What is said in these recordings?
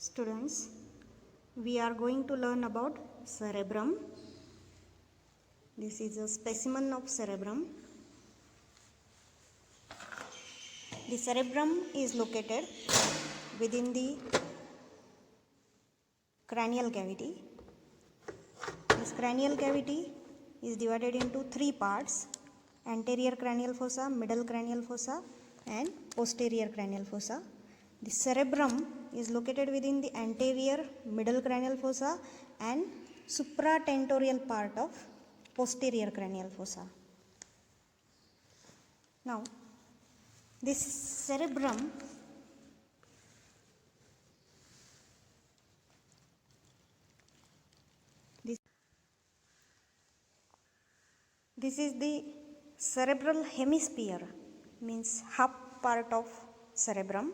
Students, we are going to learn about cerebrum. This is a specimen of cerebrum. The cerebrum is located within the cranial cavity. This cranial cavity is divided into three parts: anterior cranial fossa, middle cranial fossa and posterior cranial fossa. The cerebrum is located within the anterior middle cranial fossa and supratentorial part of posterior cranial fossa. Now, this cerebrum this is the cerebral hemisphere, means half part of cerebrum.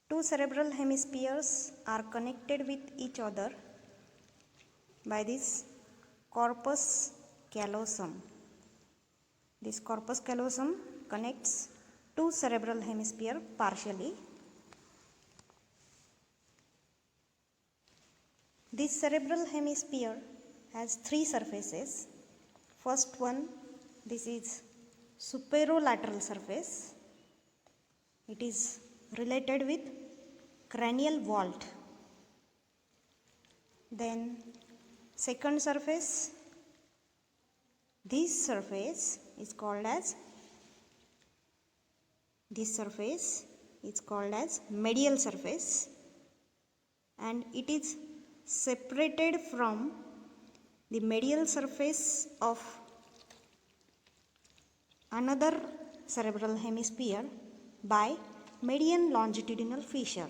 Two cerebral hemispheres are connected with each other by this corpus callosum. This corpus callosum connects two cerebral hemispheres partially. This cerebral hemisphere has three surfaces. First one, this is superolateral surface. It is related with cranial vault. Then second surface, this surface is called as medial surface, and it is separated from the medial surface of another cerebral hemisphere by median longitudinal fissure.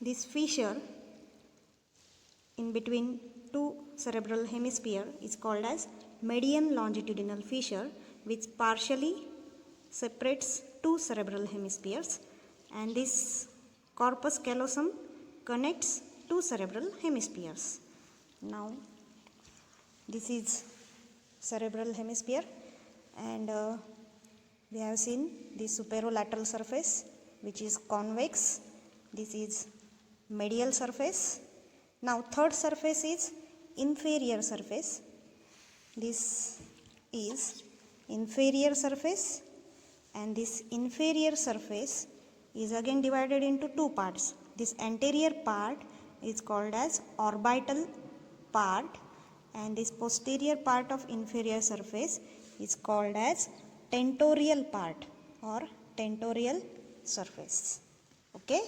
This fissure in between two cerebral hemisphere is called as median longitudinal fissure, which partially separates two cerebral hemispheres, and this corpus callosum connects two cerebral hemispheres. Now, this is cerebral hemisphere, and we have seen the superolateral surface, which is convex. This is medial surface. Now, third surface is inferior surface. This is inferior surface, and this inferior surface is again divided into two parts. This anterior part is called as orbital part, and this posterior part of inferior surface is called as tentorial part or tentorial surface. Okay,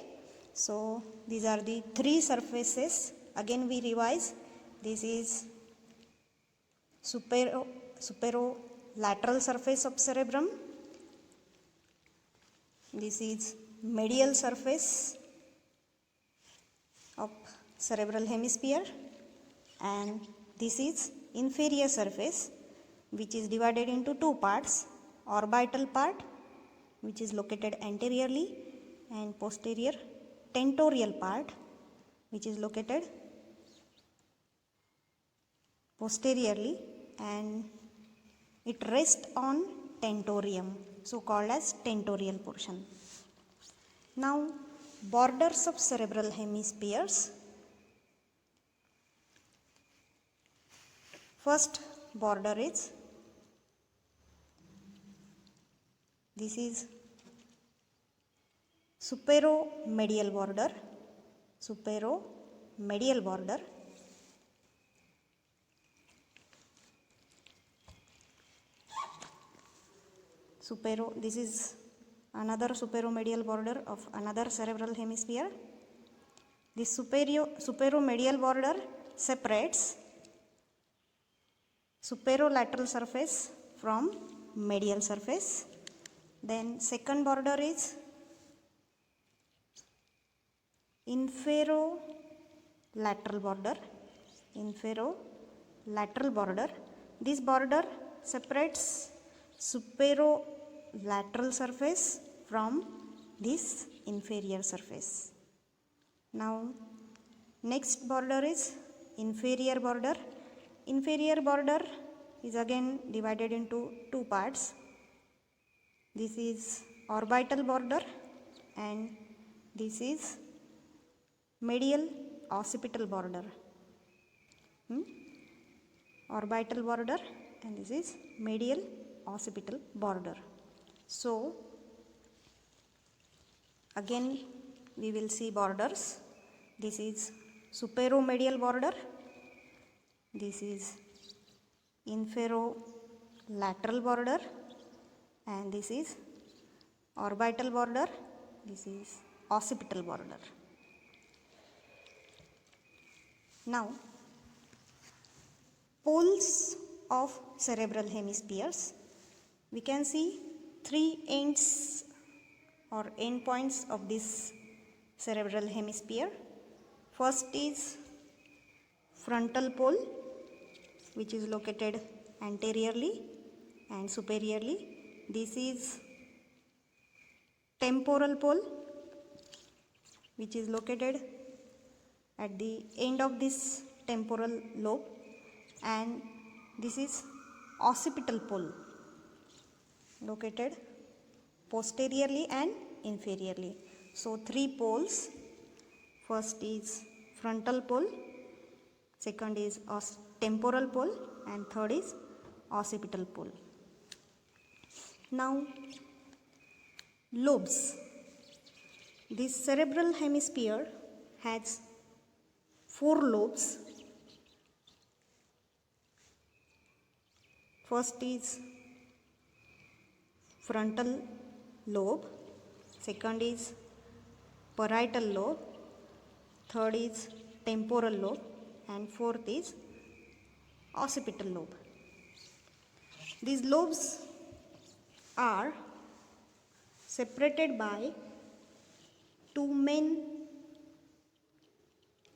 so these are the three surfaces. Again we revise. This is superolateral surface of cerebrum. This is medial surface of cerebral hemisphere, and this is inferior surface, which is divided into two parts: orbital part, which is located anteriorly, and posterior tentorial part, which is located posteriorly, and it rests on tentorium, so called as tentorial portion. Now, borders of cerebral hemispheres. First border is, this is superomedial border. Superomedial border. This is another superomedial border of another cerebral hemisphere. This superomedial border separates superolateral surface from medial surface. Then second border is inferolateral border. This border separates superolateral surface from this inferior surface. Now, next border is inferior border. Inferior border is again divided into two parts: This is orbital border and this is medial occipital border. Orbital border and this is medial occipital border. So again we will see borders. This is superomedial border, this is inferolateral border, and this is orbital border, this is occipital border. Now, poles of cerebral hemispheres. We can see three ends or endpoints of this cerebral hemisphere. First is frontal pole, which is located anteriorly and superiorly. This is temporal pole, which is located at the end of this temporal lobe, and this is occipital pole, located posteriorly and inferiorly. So three poles. First is frontal pole, second is temporal pole, and third is occipital pole. Now, lobes. This cerebral hemisphere has 4 lobes. First is frontal lobe, second is parietal lobe, third is temporal lobe, and fourth is occipital lobe. These lobes are separated by two main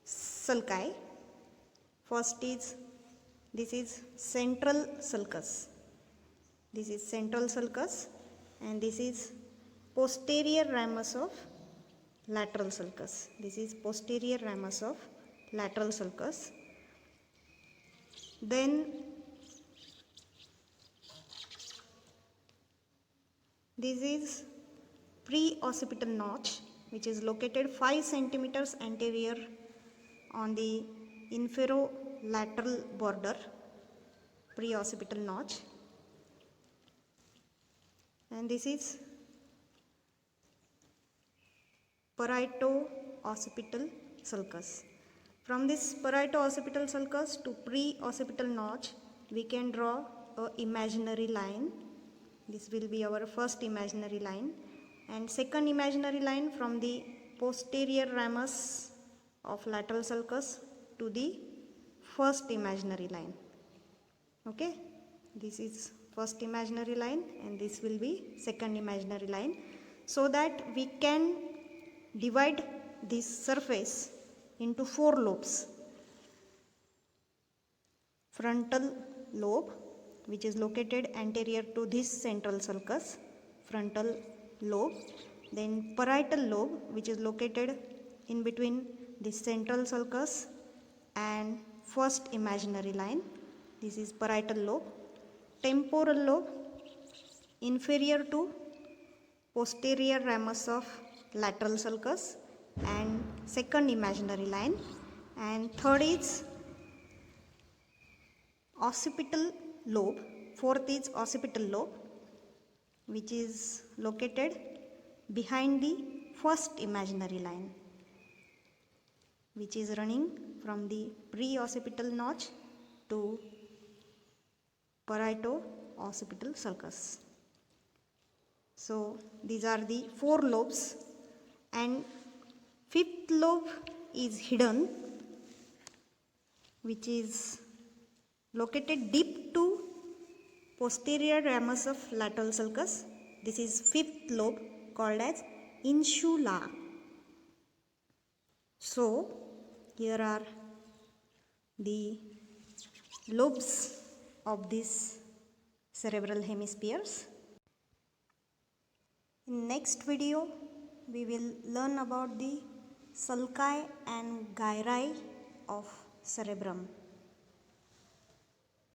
sulci. First is this is central sulcus. This is central sulcus and this is posterior ramus of lateral sulcus. This is posterior ramus of lateral sulcus. Then this is pre-occipital notch, which is located 5 centimeters anterior on the inferolateral border, pre-occipital notch, and this is parieto-occipital sulcus. From this parieto-occipital sulcus to pre-occipital notch, we can draw an imaginary line. This will be our first imaginary line, and second imaginary line from the posterior ramus of lateral sulcus to the first imaginary line. Okay, this is first imaginary line and this will be second imaginary line, so that we can divide this surface into 4 lobes. Frontal lobe, which is located anterior to this central sulcus, frontal lobe. Then parietal lobe, which is located in between the central sulcus and first imaginary line. This is parietal lobe. Temporal lobe, inferior to posterior ramus of lateral sulcus and second imaginary line. And third is occipital lobe. Fourth is occipital lobe, which is located behind the first imaginary line, which is running from the pre-occipital notch to parieto-occipital sulcus. So these are the 4 lobes, and fifth lobe is hidden, which is located deep to posterior ramus of lateral sulcus. This is fifth lobe, called as insula. So here are the lobes of these cerebral hemispheres. In next video, we will learn about the sulci and gyri of cerebrum.